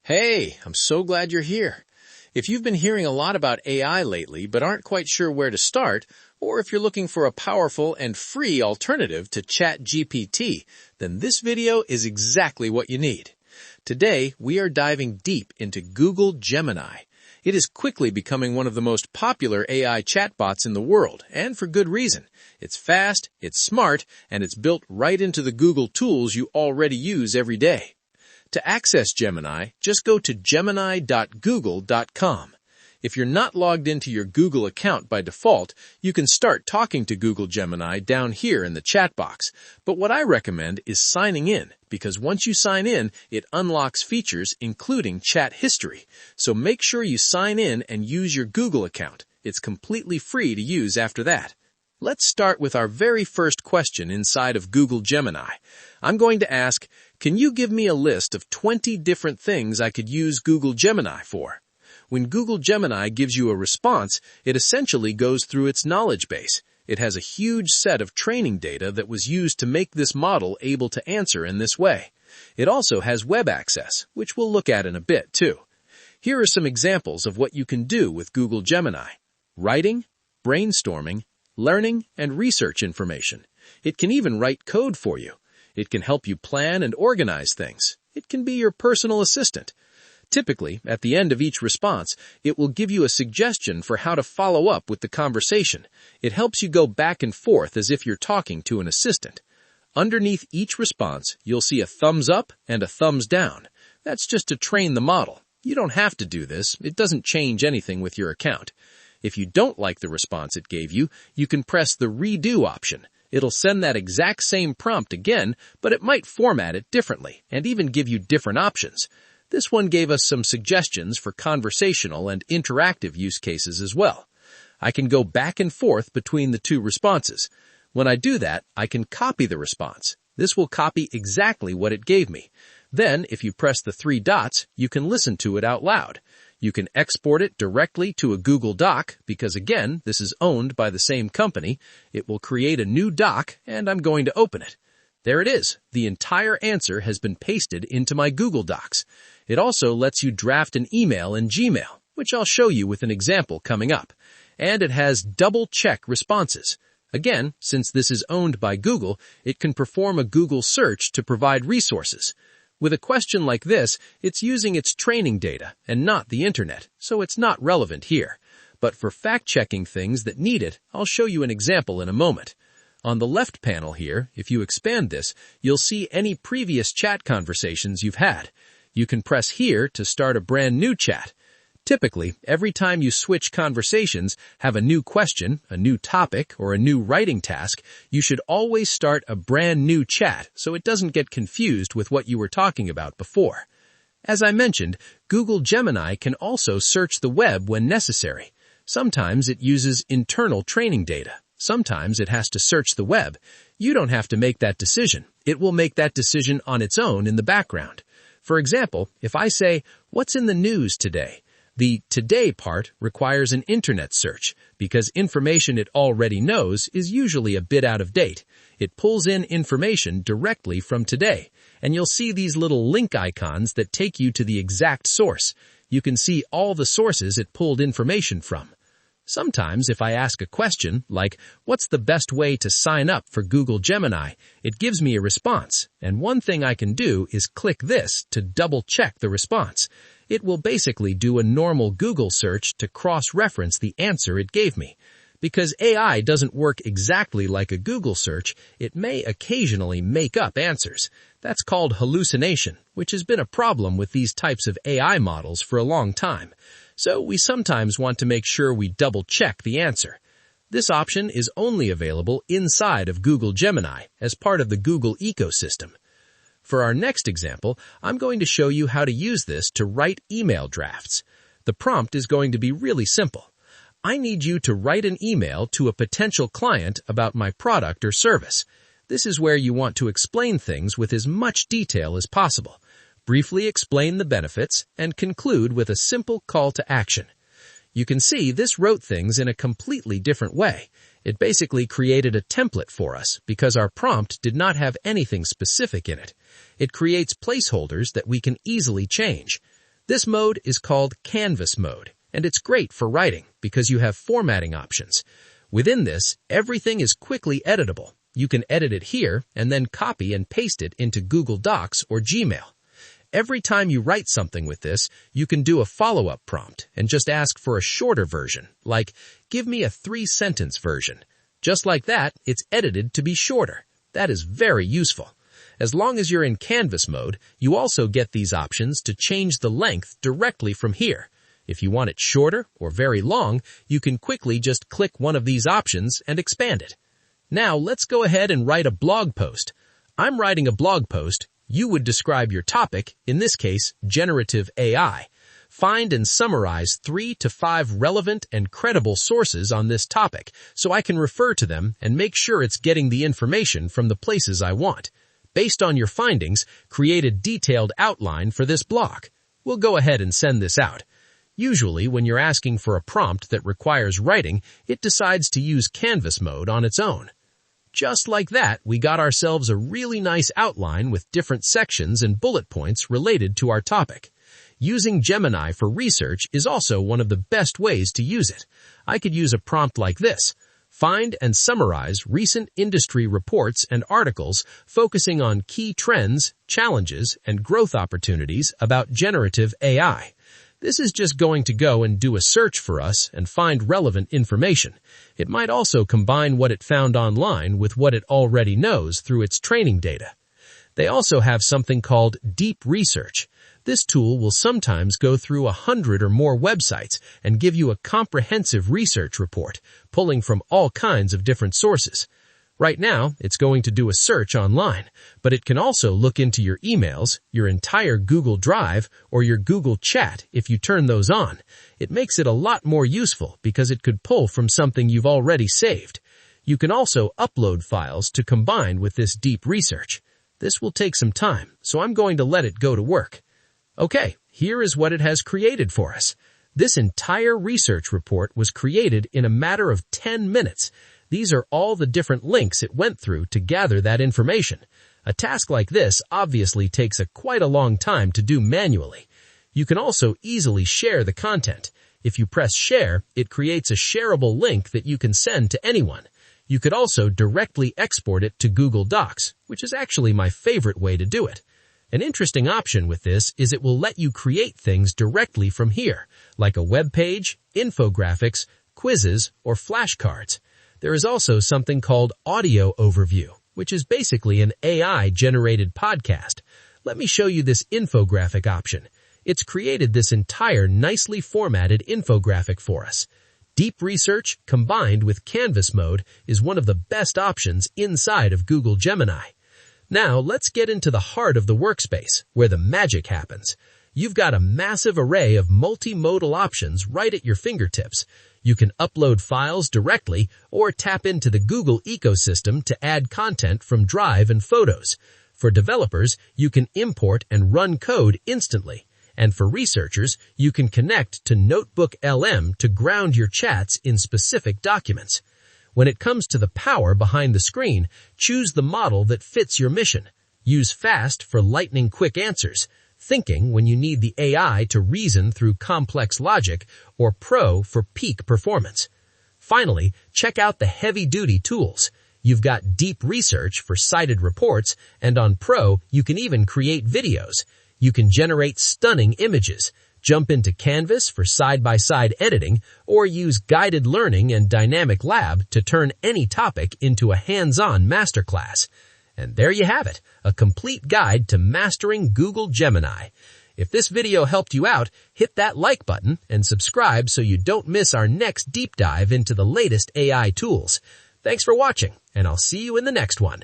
Hey, I'm so glad you're here. If you've been hearing a lot about AI lately but aren't quite sure where to start, or if you're looking for a powerful and free alternative to ChatGPT, then this video is exactly what you need. Today, we are diving deep into Google Gemini. It is quickly becoming one of the most popular AI chatbots in the world, and for good reason. It's fast, it's smart, and it's built right into the Google tools you already use every day. To access Gemini, just go to gemini.google.com. If you're not logged into your Google account by default, you can start talking to Google Gemini down here in the chat box. But what I recommend is signing in, because once you sign in, it unlocks features including chat history. So make sure you sign in and use your Google account. It's completely free to use after that. Let's start with our very first question inside of Google Gemini. I'm going to ask, can you give me a list of 20 different things I could use Google Gemini for? When Google Gemini gives you a response, it essentially goes through its knowledge base. It has a huge set of training data that was used to make this model able to answer in this way. It also has web access, which we'll look at in a bit too. Here are some examples of what you can do with Google Gemini. Writing, brainstorming, learning, and research information. It can even write code for you. It can help you plan and organize things. It can be your personal assistant. Typically, at the end of each response, it will give you a suggestion for how to follow up with the conversation. It helps you go back and forth as if you're talking to an assistant. Underneath each response, you'll see a thumbs up and a thumbs down. That's just to train the model. You don't have to do this. It doesn't change anything with your account. If you don't like the response it gave you, you can press the redo option. It'll send that exact same prompt again, but it might format it differently and even give you different options. This one gave us some suggestions for conversational and interactive use cases as well. I can go back and forth between the two responses. When I do that, I can copy the response. This will copy exactly what it gave me. Then, if you press the three dots, you can listen to it out loud. You can export it directly to a Google Doc because, again, this is owned by the same company. It will create a new doc, and I'm going to open it. There it is. The entire answer has been pasted into my Google Docs. It also lets you draft an email in Gmail, which I'll show you with an example coming up. And it has double-check responses. Again, since this is owned by Google, it can perform a Google search to provide resources. With a question like this, it's using its training data and not the internet, so it's not relevant here. But for fact-checking things that need it, I'll show you an example in a moment. On the left panel here, if you expand this, you'll see any previous chat conversations you've had. You can press here to start a brand new chat. Typically, every time you switch conversations, have a new question, a new topic, or a new writing task, you should always start a brand new chat so it doesn't get confused with what you were talking about before. As I mentioned, Google Gemini can also search the web when necessary. Sometimes it uses internal training data. Sometimes it has to search the web. You don't have to make that decision. It will make that decision on its own in the background. For example, if I say, "What's in the news today?" The today part requires an internet search because information it already knows is usually a bit out of date. It pulls in information directly from today, and you'll see these little link icons that take you to the exact source. You can see all the sources it pulled information from. Sometimes if I ask a question, like, "What's the best way to sign up for Google Gemini?" it gives me a response, and one thing I can do is click this to double-check the response. It will basically do a normal Google search to cross-reference the answer it gave me. Because AI doesn't work exactly like a Google search, it may occasionally make up answers. That's called hallucination, which has been a problem with these types of AI models for a long time. So we sometimes want to make sure we double-check the answer. This option is only available inside of Google Gemini as part of the Google ecosystem. For our next example, I'm going to show you how to use this to write email drafts. The prompt is going to be really simple. I need you to write an email to a potential client about my product or service. This is where you want to explain things with as much detail as possible. Briefly explain the benefits and conclude with a simple call to action. You can see this wrote things in a completely different way. It basically created a template for us because our prompt did not have anything specific in it. It creates placeholders that we can easily change. This mode is called Canvas mode, and it's great for writing because you have formatting options. Within this, everything is quickly editable. You can edit it here and then copy and paste it into Google Docs or Gmail. Every time you write something with this, you can do a follow-up prompt and just ask for a shorter version, like, give me a 3-sentence version. Just like that, it's edited to be shorter. That is very useful. As long as you're in Canvas mode, you also get these options to change the length directly from here. If you want it shorter or very long, you can quickly just click one of these options and expand it. Now, let's go ahead and write a blog post. I'm writing a blog post. You would describe your topic, in this case, generative AI. Find and summarize 3 to 5 relevant and credible sources on this topic so I can refer to them and make sure it's getting the information from the places I want. Based on your findings, create a detailed outline for this blog. We'll go ahead and send this out. Usually, when you're asking for a prompt that requires writing, it decides to use Canvas mode on its own. Just like that, we got ourselves a really nice outline with different sections and bullet points related to our topic. Using Gemini for research is also one of the best ways to use it. I could use a prompt like this. Find and summarize recent industry reports and articles focusing on key trends, challenges, and growth opportunities about generative AI. This is just going to go and do a search for us and find relevant information. It might also combine what it found online with what it already knows through its training data. They also have something called deep research. This tool will sometimes go through 100 or more websites and give you a comprehensive research report, pulling from all kinds of different sources. Right now, it's going to do a search online, but it can also look into your emails, your entire Google Drive, or your Google Chat if you turn those on. It makes it a lot more useful because it could pull from something you've already saved. You can also upload files to combine with this deep research. This will take some time, so I'm going to let it go to work. Okay, here is what it has created for us. This entire research report was created in a matter of 10 minutes. These are all the different links it went through to gather that information. A task like this obviously takes quite a long time to do manually. You can also easily share the content. If you press share, it creates a shareable link that you can send to anyone. You could also directly export it to Google Docs, which is actually my favorite way to do it. An interesting option with this is it will let you create things directly from here, like a web page, infographics, quizzes, or flashcards. There is also something called Audio Overview, which is basically an AI-generated podcast. Let me show you this infographic option. It's created this entire nicely formatted infographic for us. Deep research combined with Canvas mode is one of the best options inside of Google Gemini. Now, let's get into the heart of the workspace, where the magic happens. You've got a massive array of multimodal options right at your fingertips. You can upload files directly or tap into the Google ecosystem to add content from Drive and Photos. For developers, you can import and run code instantly. And for researchers, you can connect to Notebook LM to ground your chats in specific documents. When it comes to the power behind the screen, choose the model that fits your mission. Use Fast for lightning-quick answers, Thinking when you need the AI to reason through complex logic, or Pro for peak performance. Finally, check out the heavy-duty tools. You've got deep research for cited reports, and on Pro, you can even create videos. You can generate stunning images, jump into Canvas for side-by-side editing, or use guided learning and Dynamic Lab to turn any topic into a hands-on masterclass. And there you have it, a complete guide to mastering Google Gemini. If this video helped you out, hit that like button and subscribe so you don't miss our next deep dive into the latest AI tools. Thanks for watching, and I'll see you in the next one.